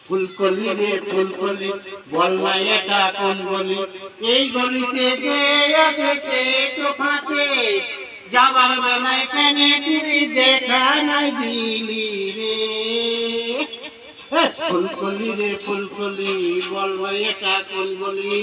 ফুলকলি রে ফুলকলি, বল না এটা কোন গলি? এই গলিতে যে আছে সে তো ফাঁসে, যাবার বেলায় কেনে তুই দেখা নাই দিলি রে। ফুলকলি রে ফুলকলি, বল না এটা কোন গলি?